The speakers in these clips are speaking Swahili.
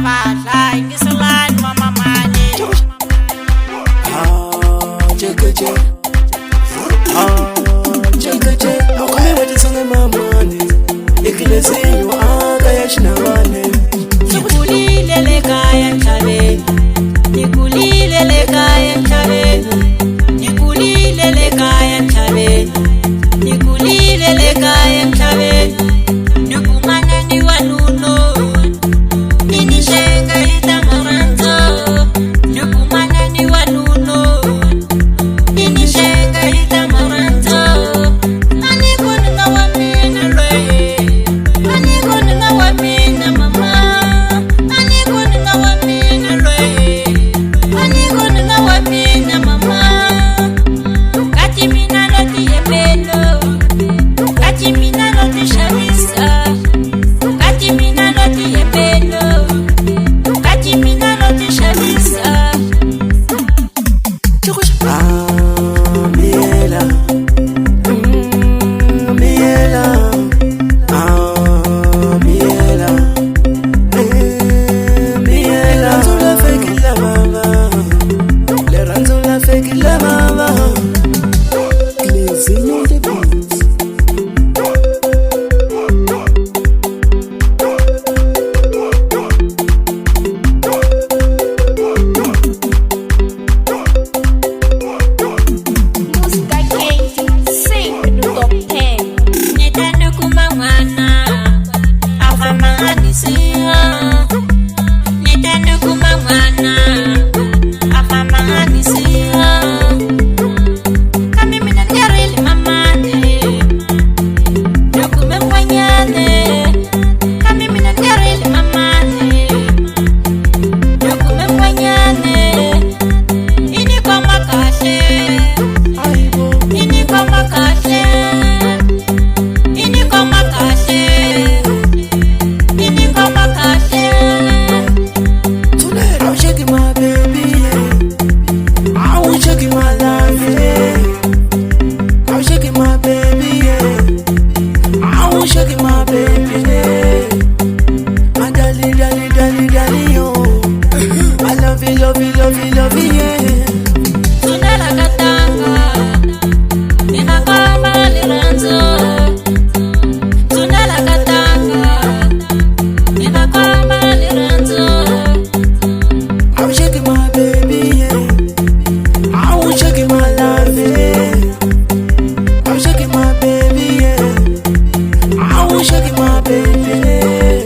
badla ngiselani mama mani Chekeche Ukumi wati sange mamani Ikilezinyo kaya chinamane Nikulile le kaya mchabe Nikulile le kaya mchabe Nikulile le kaya mchabe Nikulile le kaya mchabe Nukumana ni wanuno Inishenga itamaranzo Nukumana ni wanuno Inishenga itamaranzo Anikuni na wamina lwe Anikuni na wamina mama Anikuni na wamina lwe Anikuni na wamina mama Kati mina loti yepelo Kati mina loti shabisa Kati mina loti yepelo Kati mina loti shabisa Miela Miela Miela Miela Ranzula feki la mama Le ranzula feki la mama Lezinho de beats Música quente, sempre no top 10. Netano kumangwana Afamahanisia Netano kumangwana Afamahanisia Kami minangarili mamane Nukume mwanyane Kami minangarili mamane Nukume mwanyane Ini kwa makashe Ini kwa makashe Ini kwa makashe Ini kwa makashe Tonight I'm shaking my baby, yeah. I'm shaking my life, yeah. I'm shaking my baby, yeah. I'm shaking my baby, yeah. My darling, darling, darling, darling, yo. I love you, love you, love you, love you, yeah. Tunala katanga Nina kama liranzo Tunala katanga Nina kama liranzo I'm shaking my baby, yeah. I'm shaking my life, yeah. I'm shaking my baby, yeah. I'm shaking my baby, yeah.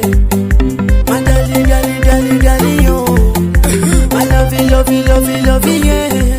My darling, darling, darling, darling, yo. I love you, love you, love you, love you, yeah.